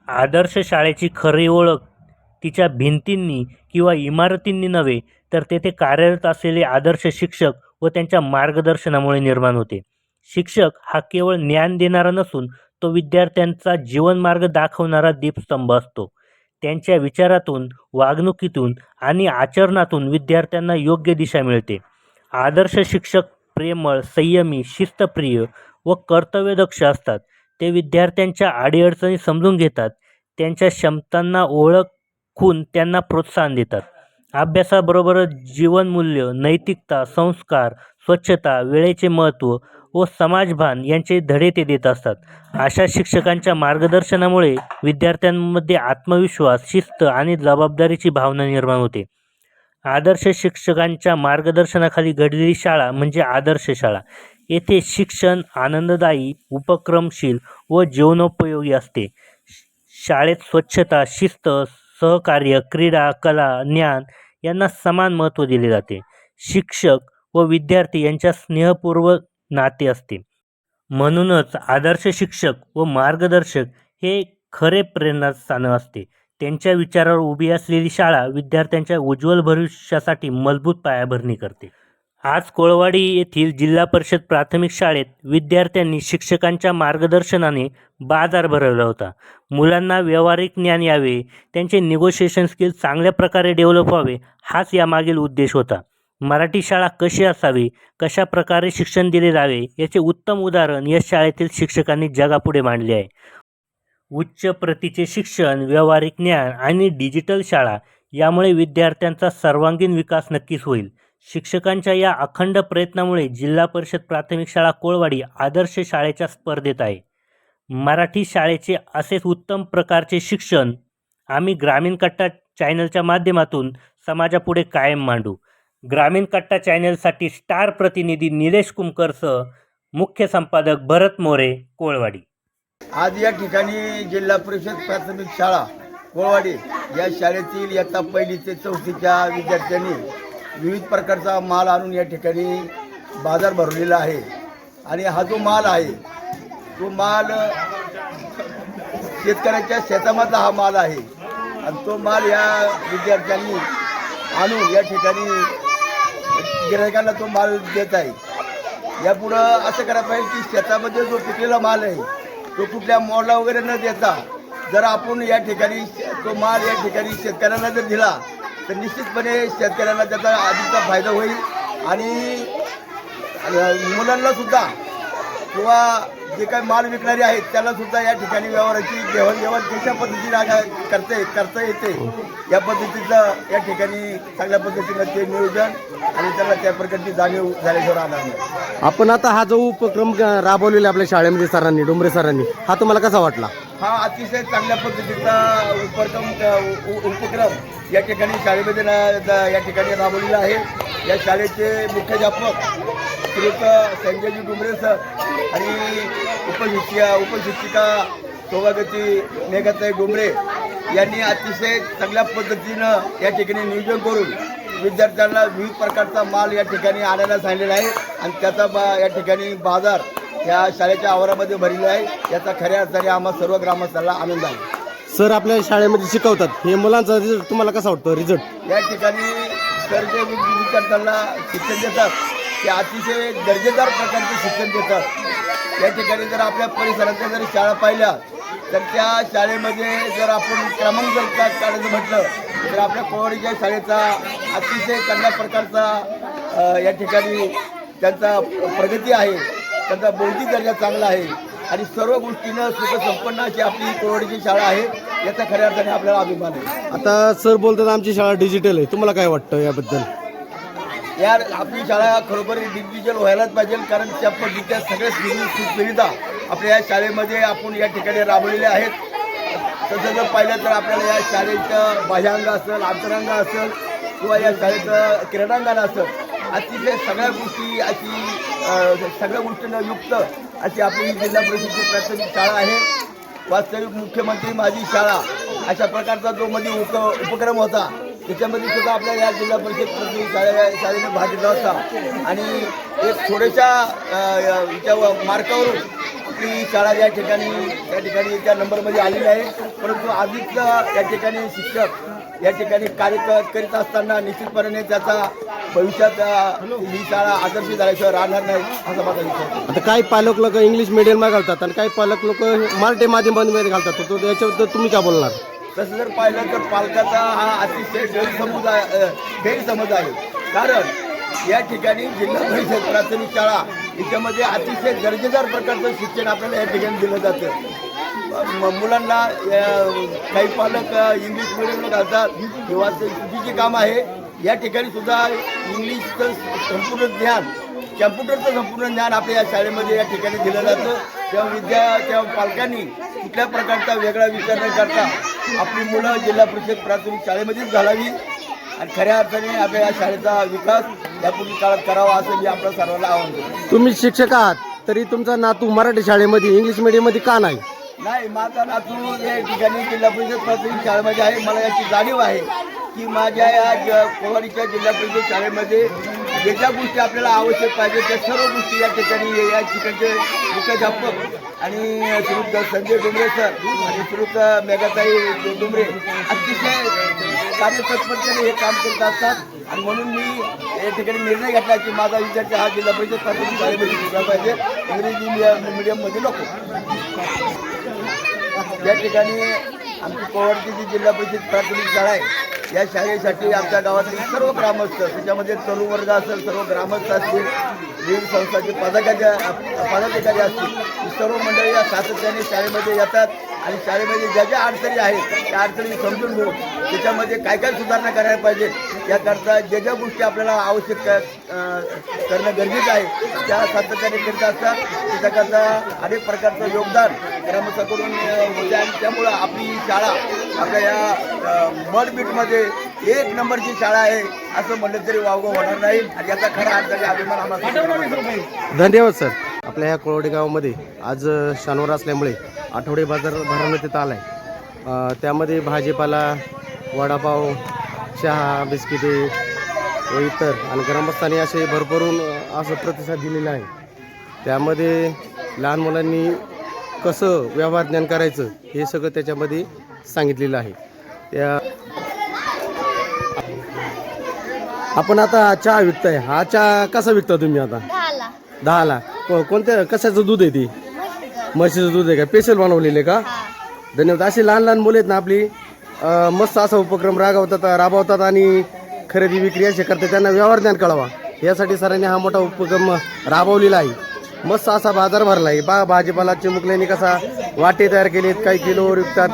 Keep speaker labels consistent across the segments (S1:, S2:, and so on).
S1: आदर्श शाळेची खरी ओळख तिच्या भिंतींनी किंवा इमारतींनी नव्हे, तर तेथे कार्यरत असलेले आदर्श शिक्षक व त्यांच्या मार्गदर्शनामुळे निर्माण होते. शिक्षक हा केवळ ज्ञान देणारा नसून तो विद्यार्थ्यांचा जीवनमार्ग दाखवणारा दीपस्तंभ असतो. त्यांच्या विचारातून, वागणुकीतून आणि आचरणातून विद्यार्थ्यांना योग्य दिशा मिळते. आदर्श शिक्षक प्रेमळ, संयमी, शिस्तप्रिय व कर्तव्यदक्ष असतात. ते विद्यार्थ्यांच्या अडीअडचणी समजून घेतात, त्यांच्या क्षमतांना ओळखून त्यांना प्रोत्साहन देतात. अभ्यासाबरोबरच जीवनमूल्य, नैतिकता, संस्कार, स्वच्छता, वेळेचे महत्त्व व समाजभान यांचे धडे ते देत असतात. अशा शिक्षकांच्या मार्गदर्शनामुळे विद्यार्थ्यांमध्ये आत्मविश्वास, शिस्त आणि जबाबदारीची भावना निर्माण होते. आदर्श शिक्षकांच्या मार्गदर्शनाखाली घडलेली शाळा म्हणजे आदर्श शाळा. येथे शिक्षण आनंददायी, उपक्रमशील व जीवनोपयोगी असते. शाळेत स्वच्छता, शिस्त, सहकार्य, क्रीडा, कला, ज्ञान यांना समान महत्त्व दिले जाते. शिक्षक व विद्यार्थी यांच्या स्नेहपूर्व नाते असते. म्हणूनच आदर्श शिक्षक व मार्गदर्शक हे खरे प्रेरणास्थान असते. त्यांच्या विचारावर उभी असलेली शाळा विद्यार्थ्यांच्या उज्ज्वल भविष्यासाठी मजबूत पायाभरणी करते. आज कोळवाडी येथील जिल्हा परिषद प्राथमिक शाळेत विद्यार्थ्यांनी शिक्षकांच्या मार्गदर्शनाने बाजार भरवला होता. मुलांना व्यावहारिक ज्ञान यावे, त्यांचे निगोशिएशन स्किल चांगल्या प्रकारे डेव्हलप व्हावे, हाच यामागील उद्देश होता. मराठी शाळा कशी असावी, कशा प्रकारे शिक्षण दिले जावे याचे उत्तम उदाहरण या शाळेतील शिक्षकांनी जगापुढे मांडले आहे. उच्च प्रतीचे शिक्षण, व्यावहारिक ज्ञान आणि डिजिटल शाळा यामुळे विद्यार्थ्यांचा सर्वांगीण विकास नक्कीच होईल. शिक्षकांच्या या अखंड प्रयत्नामुळे जिल्हा परिषद प्राथमिक शाळा कोळवाडी आदर्श शाळेच्या स्पर्धेत आहे. मराठी शाळेचे असेच उत्तम प्रकारचे शिक्षण आम्ही ग्रामीण कट्टा चॅनलच्या माध्यमातून समाजापुढे कायम मांडू. ग्रामीण कट्टा चॅनलसाठी स्टार प्रतिनिधी निलेश कुमकरसह मुख्य संपादक भरत मोरे, कोळवाडी.
S2: आज या ठिकाणी जिल्हा परिषद प्राथमिक शाळा कोळवाडी या शाळेतील इयत्ता 1ली ते 4थीच्या विद्यार्थ्यांनी विविध प्रकारचा माल आणून या ठिकाणी बाजार भरवलेला आहे. आणि हा जो माल आहे तो माल शेतकऱ्याच्या शेतामधला हा माल आहे. आणि तो माल या विद्यार्थ्यांनी आणून या ठिकाणी गिरायकांना तो माल देत आहे. यापुढं असं करायला पाहिजे की शेतामध्ये जो पिकलेला माल आहे तो कुठल्या मॉलला वगैरे न देता जर आपण या ठिकाणी तो माल या ठिकाणी शेतकऱ्यांना जर दिला तर निश्चितपणे शेतकऱ्यांना त्याचा अधिकचा फायदा होईल. आणि मुलांनासुद्धा किंवा जे काही माल विकणारे आहेत त्यांनासुद्धा या ठिकाणी व्यवहाराची देवाणघेवाण कशा पद्धतीने करता येते या पद्धतीचं या ठिकाणी चांगल्या पद्धतीनं ते नियोजन आणि त्याला त्या प्रकारची जाणीव झाल्याशिवाय राहणार नाही.
S3: आपण आता हा जो उपक्रम राबवलेला आपल्या शाळेमध्ये सरांनी, डोंबरे सरांनी, हा तुम्हाला कसा वाटला?
S2: हा अतिशय चांगल्या पद्धतीचा उपक्रम या ठिकाणी शाळेमध्ये या ठिकाणी राबवलेला आहे. या शाळेचे मुख्याध्यापक श्रीयुत संजयजी डोंबरे सर आणि उपशिक्षिका शोभागती मेघाताई डोंबरे यांनी अतिशय चांगल्या पद्धतीनं या ठिकाणी नियोजन करून विद्यार्थ्यांना विविध प्रकारचा माल या ठिकाणी आणायला सांगितलेला आहे. आणि त्याचा या ठिकाणी बाजार या शाळेच्या आवारामध्ये भरलेला आहे. याचा खऱ्या अर्थाने आम्हा सर्व ग्रामस्थांना आनंद आहे.
S3: सर आपल्या शाळेमध्ये शिकवतात, हे मुलांचा रिझल्ट तुम्हाला कसा वाटतो? रिझल्ट
S2: या ठिकाणी सर जे विद्यार्थ्यांना शिक्षण देतात ते अतिशय दर्जेदार प्रकारचे शिक्षण देतात. या ठिकाणी जर आपल्या परिसरातल्या जर शाळा पाहिल्या तर त्या शाळेमध्ये जर आपण क्रमांक जर काढायचं म्हटलं तर आपल्या कोळवाडीच्या शाळेचा अतिशय चांगल्या प्रकारचा या ठिकाणी त्यांचा प्रगती आहे, त्यांचा बौद्धिक दर्जा चांगला आहे आणि सर्व गोष्टीनं सुखसंपन्न अशी आपली कोळवाडीची शाळा आहे. याचा खऱ्या अर्थाने आपल्याला अभिमान आहे.
S3: आता सर बोलतात आमची शाळा डिजिटल आहे, तुम्हाला काय वाटतं याबद्दल?
S2: यार आपली शाळा खरोखर डिजिटल व्हायलाच पाहिजे, कारण त्या पद्धतीच्या सगळ्या सुविधा आपल्या या शाळेमध्ये आपण या ठिकाणी राबवलेल्या आहेत. तसं जर पाहिलं तर आपल्याला या शाळेचं बाह्यांग असेल, अंतरंग असेल किंवा या शाळेचं क्रीडांगण असेल, अतिशय सगळ्या गोष्टी सगळ्या गोष्टींना युक्त अशी आपली जिल्हा परिषदेची प्राथमिक शाळा आहे. वास्तविक मुख्यमंत्री माझी शाळा अशा प्रकारचा जो मध्ये उपक्रम होता त्याच्यामध्ये सुद्धा आपल्या या जिल्हा परिषद प्राथमिक शाळेने भाग घेतला होता. आणि एक थोड्याशा मार्कावरून आपली शाळा या ठिकाणी त्या नंबरमध्ये आलेली आहे. परंतु अधिक या ठिकाणी शिक्षक या ठिकाणी कार्य करीत असताना निश्चितपणे त्याचा भविष्यात ही शाळा आदर्श झाल्याशिवाय राहणार नाही असा माझा विचार आहे.
S3: आता काही पालक लोक इंग्लिश मिडियमला घालतात आणि काही पालक लोक मराठी माध्यमामध्ये घालतात, तो याच्याबद्दल तुम्ही काय बोलणार?
S2: तसं जर पाहिलं तर पालकाचा हा अतिशय गैरसमज आहे. कारण या ठिकाणी जिल्हा परिषद प्राथमिक शाळा याच्यामध्ये अतिशय दर्जेदार प्रकारचं शिक्षण आपल्याला या ठिकाणी दिलं जातं. मुलांना काही पालक इंग्लिश मिडियमला घालतात किंवा ते चुकीचे काम आहे. या ठिकाणी सुद्धा इंग्लिशचं संपूर्ण ज्ञान, कॅम्प्युटरचं संपूर्ण ज्ञान आपल्या या शाळेमध्ये या ठिकाणी दिलं जातं. तेव्हा पालकांनी कुठल्या प्रकारचा वेगळा विचार न करता आपली मुलं जिल्हा परिषद प्राथमिक शाळेमध्येच घालावी आणि खऱ्या अर्थाने आपल्या या शाळेचा विकास यापुढील काळात करावा असं मी आपल्या सर्वांना आवाहन करतो.
S3: तुम्ही शिक्षक आहात तरी तुमचा नातू मराठी शाळेमध्ये इंग्लिश मिडियममध्ये का नाही?
S2: नाही, माझा नातू या ठिकाणी जिल्हा परिषद प्राथमिक शाळेमध्ये आहे. मला याची जाणीव आहे की माझ्या या कोवाडीच्या जिल्हा परिषद शाळेमध्ये ज्या गोष्टी आपल्याला आवश्यक पाहिजे त्या सर्व गोष्टी या ठिकाणी या ठिकाणचे मुख्याध्यापक आणि श्रीयुत संजय डोंगरे सर आणि श्रीयुत मेघाताई डोंगरे अतिशय कार्यतत्परतेने हे काम करत असतात. आणि म्हणून मी या ठिकाणी निर्णय घेतला की माझा विद्यार्थी हा जिल्हा परिषद प्राथमिक शाळेमध्ये सुद्धा पाहिजे, इंग्रजी मीडियममध्ये नको. या ठिकाणी आमची कोवाडची जी जिल्हा परिषद प्राथमिक शाळा आहे या शाळेसाठी आमच्या गावातील सर्व ग्रामस्थ, त्याच्यामध्ये तरुण वर्ग असेल, सर्व ग्रामस्थ असतील, विविध संस्थांचे पदाधिकारी असतील, ही सर्व मंडळी या सातत्याने शाळेमध्ये येतात आणि शाळेमध्ये ज्या ज्या अडचणी आहेत त्या अडचणी समजून घेऊन त्याच्यामध्ये काय काय सुधारणा करायला पाहिजे याकरता ज्या ज्या गोष्टी आपल्याला आवश्यक करणं गरजेचं आहे त्या सातत्याने करीत असतात. त्याच्याकरता अनेक प्रकारचं योगदान ग्रामस्थाकडून होते आणि त्यामुळं आपली शाळा आपल्या या मडबीटमध्ये एक नंबरची शाळा आहे असं म्हणलं तरी वावगं होणार नाही आणि याचा खरा अर्थाने अभिमान आम्हाला.
S3: धन्यवाद सर. आपल्या ह्या कोळवडे गावामध्ये आज शनिवार असल्यामुळे आठवडे बाजार भरवण्यात येत आला आहे. त्यामध्ये भाजीपाला, वडापाव, चहा, बिस्किटे व इतर आणि ग्रामस्थांनी असे भरभरून असं प्रतिसाद दिलेला आहे. त्यामध्ये लहान मुलांनी कसं व्यवहार ज्ञान करायचं हे सगळं त्याच्यामध्ये सांगितलेलं आहे. त्या आपण आता चहा विकताय, हा चहा कसा विकता तुम्ही आता? 10ला. कोणत्या कशाचं दूध आहे ती? म्हशीचं दूध आहे का? स्पेशल बनवलेले का? धन्यवाद. अशी लहान लहान मुलं आहेत ना आपली, मस्त असा उपक्रम राबवतात आणि खरेदी विक्री असे करतात. त्यांना व्यवहार ज्ञान कळावा यासाठी सरांनी हा मोठा उपक्रम राबवलेला आहे. मस्त असा बाजार भरला आहे. भाजीपाला चिमुकल्याने कसा वाटे तयार केलेत, काही किलोवर विकतात.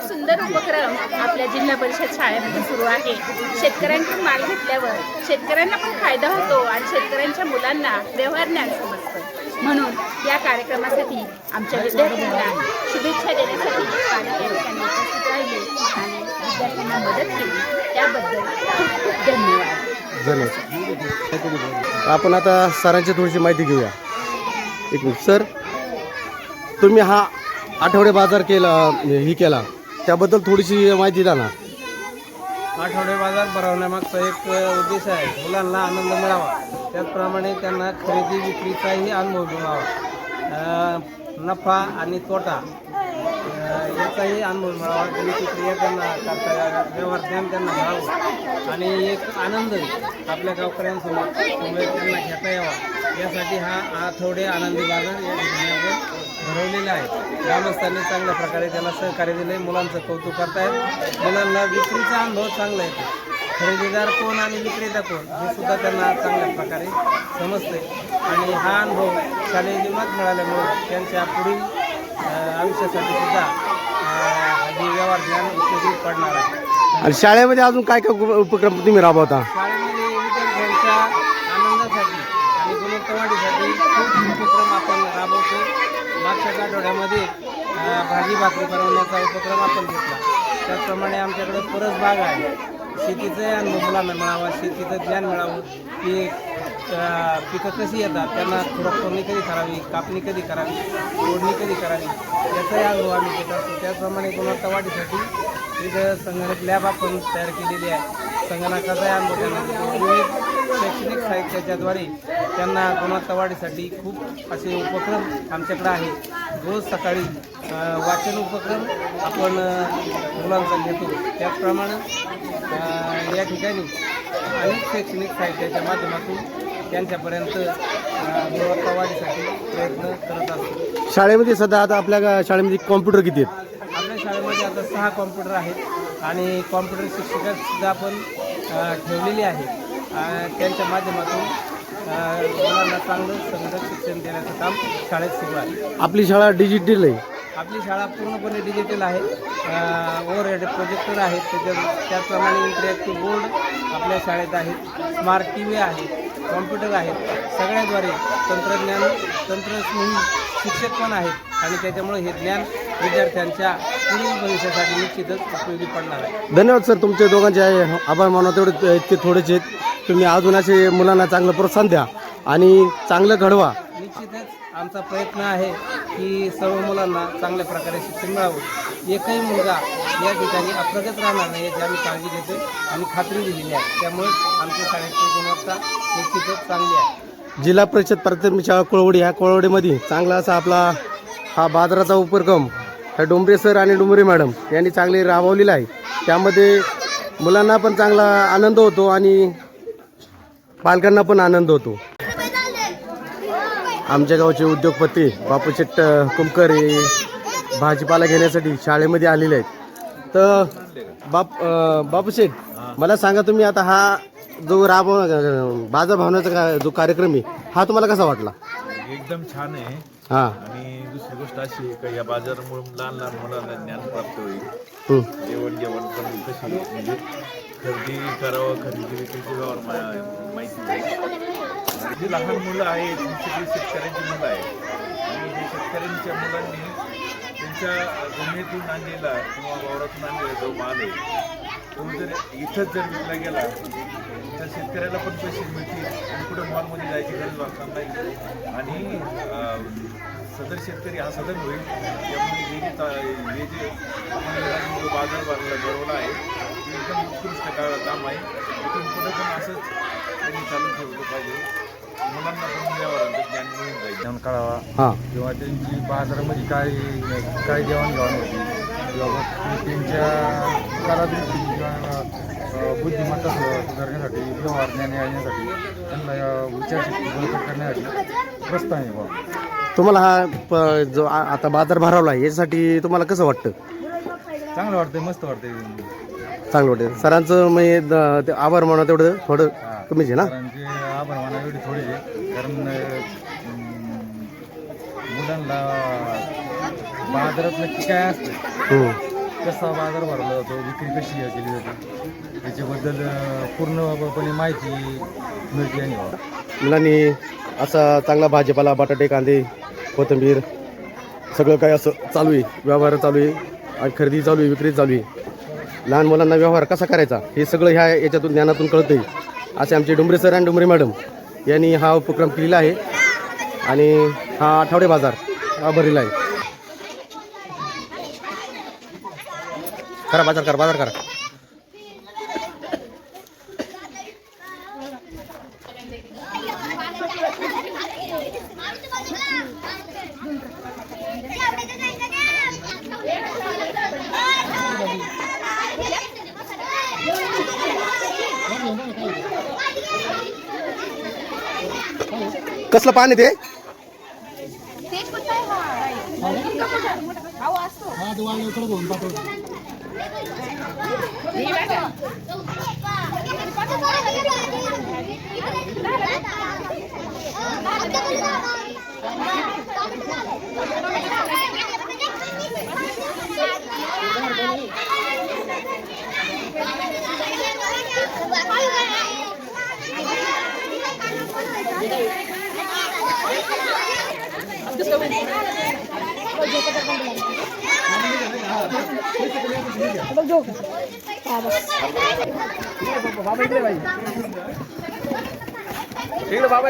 S4: सुंदर उपक्रम आपल्या जिल्हा परिषद शाळेमध्ये सुरू आहे. शेतकऱ्यांकडून माल घेतल्यावर शेतकऱ्यांना पण फायदा होतो आणि शेतकऱ्यांच्या मुलांना व्यवहार ज्ञान समजतं. म्हणून या कार्यक्रमासाठी आमच्या विद्यार्थ्यांना शुभेच्छा देण्यासाठी पालक या ठिकाणी उपस्थित राहिले आणि विद्यार्थ्यांना मदत केली त्याबद्दल खूप खूप धन्यवाद.
S3: आपण आता सरांची थोडीशी माहिती घेऊया. एक मिनिट सर, तुम्ही हा आठवडे बाजार केला त्याबद्दल थोडीशी माहिती द्या ना.
S5: आठवडे बाजार भरवण्यामागचा एक उद्देश आहे मुलांना आनंद मिळावा, त्याचप्रमाणे त्यांना खरेदी विक्रीचाही अनुभव मिळावा, नफा आणि तोटा याचाही अनुभव मिळावा, खरेदी प्रक्रिया त्यांना करता यावी, व्यवहार ज्ञान त्यांना मिळावं आणि एक आनंद आपल्या गावकऱ्यांसमोर त्यांना घेता यावा यासाठी हा आठवडे आनंदी बाजार या ठिकाणी आपण भरवलेला आहे. ग्रामस्थांनी चांगल्या प्रकारे त्याला सहकार्य दिले. मुलांचं कौतुक करतायत. मुलांना विक्रीचा अनुभव चांगला येतो. खरेदीदार कोण आणि विक्रेता कोण हे सुद्धा त्यांना चांगल्या प्रकारे समजते आणि हा अनुभव शालेय जीवनात मिळाल्यामुळे त्यांच्या पुढील आयुष्यासाठी सुद्धा हे व्यवहार ज्ञान उपयोगी पडणार आहे.
S3: आणि शाळेमध्ये अजून काय काय उपक्रम तुम्ही राबवता?
S5: शाळेमध्ये विद्यार्थ्यांच्या आनंदासाठी आणि गुणवत्तावाढीसाठी खूप उपक्रम आपण राबवतो. मागच्या आठवड्यामध्ये भाजी भाकरी बनवण्याचा उपक्रम आपण घेतला. त्याचप्रमाणे आमच्याकडं परसबाग आहे. शेतीचं अनुभव मुलांना मिळावा, शेतीचं ज्ञान मिळावं की पिकं कशी येतात, त्यांना खुरपणी कधी करावी, कापणी कधी करावी, तोडणी कधी करावी याचाही अनुभव आम्ही घेत असतो. त्याचप्रमाणे गुणवत्ता वाढीसाठी तिथं संगणक लॅब आपण तयार केलेली आहे. संगणकाचाही अनुभव त्यांना देतो. विविध शैक्षणिक साहित्याच्याद्वारे त्यांना गुणवत्ता वाढीसाठी खूप असे उपक्रम आमच्याकडे आहे. रोज सकाळी वाचन उपक्रम आपण मुलांचा घेतो. त्याचप्रमाणे या ठिकाणी अनेक शैक्षणिक साहित्याच्या माध्यमातून त्यांच्यापर्यंत गुणवत्ता वाढीसाठी प्रयत्न करत असतो.
S3: शाळेमध्ये सध्या आता आपल्या शाळेमध्ये कॉम्प्युटर किती आहेत?
S5: आपल्या शाळेमध्ये आता 6 कॉम्प्युटर आहेत आणि कॉम्प्युटर शिक्षकसुद्धा आपण ठेवलेली आहे. त्यांच्या माध्यमातून मुलांना चांगलं संगणक शिक्षण देण्याचं काम शाळेत सुरू आहे.
S3: आपली शाळा डिजिटल आहे.
S5: आपली शाळा पूर्णपणे डिजिटल आहे. ओव्हरहेड प्रोजेक्टर आहेत, त्याचप्रमाणे इंटरॅक्टिव्ह बोर्ड आपल्या शाळेत आहेत, स्मार्ट टी व्ही आहे, कॉम्प्युटर आहेत. सगळ्याद्वारे तंत्रस्नेही शिक्षक पण आहेत आणि त्याच्यामुळे हे ज्ञान विद्यार्थ्यांच्या पुढील भविष्यासाठी निश्चितच उपयोगी पडणार आहे.
S3: धन्यवाद सर, तुमचे दोघांचे आभार मानव तेवढे इतके थोडेच आहेत. तुम्ही अजून असे मुलांना चांगलं प्रोत्साहन द्या आणि चांगलं घडवा.
S5: निश्चितच आमचा प्रयत्न आहे की सर्व मुलांना चांगल्या प्रकारे शिक्षण मिळावं. एकही मुलगा या ठिकाणी अप्रगत राहणार नाही याची आम्ही काळजी घेतो आणि खात्री दिलेली आहे. त्यामुळे आमच्या शाळेची गुणवत्ता निश्चितच चांगली आहे.
S3: जिल्हा परिषद प्राथमिक शाळा कोळवडी, ह्या कोळवडीमध्ये चांगला असा आपला हा बाजाराचा उपक्रम ह्या डोंबरे सर आणि डोंबरे मॅडम यांनी चांगली राबवलेला आहे. त्यामध्ये मुलांना पण चांगला आनंद होतो आणि पालकांना पण आनंद होतो. आमच्या गावचे उद्योगपती बापू शेट कुमकर हे भाजीपाला घेण्यासाठी शाळेमध्ये आलेले आहेत. तर बापू शेठ, मला सांगा, तुम्ही आता हा जो बाजार भवनाचा जो कार्यक्रम आहे हा तुम्हाला कसा वाटला?
S6: एकदम छान आहे.
S3: हां.
S6: आणि दुसरी गोष्ट अशी आहे की या बाजारामुळे लहान लहान मुलांना ज्ञान प्राप्त होईल. जेवण पण कशी म्हणजे खरेदी करावं, खरेदी विक्रीची व्यवहार माहिती होईल. जी लहान मुलं आहेत ती सगळी शेतकऱ्यांची मुलं आहेत आणि हे शेतकऱ्यांच्या मुलांनी त्यांच्या जमिनीतून आणलेला किंवा वावरातून आणलेला जो माल आहे तो जर इथंच जर विकला गेला तर शेतकऱ्याला पण पैसे मिळतील आणि कुठे मॉलमध्ये जायची गरज वाटणार नाही आणि सदर शेतकरी हा सदर होईल. त्यामुळे हे जे आपण जो बाजार भरवला आहे ते एकदम उत्कृष्ट काम आहे. इथून पुढे पण असंच त्यांनी चालू ठेवलं पाहिजे. मुलांना पण व्यवहारांचं ज्ञान मिळून जाईल, ज्ञान कळावा किंवा त्यांची बाजारामध्ये काय देवाणघेवाण होती किंवा त्यांच्या कलादृष्टी किंवा बुद्धिमत्ता सुधारण्यासाठी, व्यवहार ज्ञान येण्यासाठी, त्यांना विचारशक्ती बळकट करण्यासाठी प्रस्ताव आहे. बा
S3: तुम्हाला हा जो आता बाजार भरवला आहे यासाठी तुम्हाला कसं वाटतं?
S6: चांगलं वाटतंय, मस्त वाटतंय,
S3: चांगलं वाटतं. सरांचं म्हणजे ते आभार म्हणा तेवढं थोडं कमीच आहे ना?
S6: सरांचे आभार माना एवढी थोडी आहे कारण मुलांना बाजारात नक्की काय असतं, कसा बाजार भरला जातो, विक्री कशी केली जाते याच्याबद्दल पूर्णपणे माहिती मिळते. आणि
S3: मुलांनी असा चांगला भाजीपाला, बटाटे, कांदे, कोथिंबीर सगळं काय असं चालू आहे, व्यवहार चालू आहे आणि खरेदी चालू आहे, विक्री चालू आहे. लहान मुलांना व्यवहार कसा करायचा हे सगळं ह्या याच्यातून ज्ञानातून कळतं आहे. असे आमचे डोंबरे सर आणि डोंबरे मॅडम यांनी हा उपक्रम केलेला आहे आणि हा आठवडे बाजार हा भरलेला आहे. करा बाजार करा, बाजार करा. कसलं पाणी ते? बाबा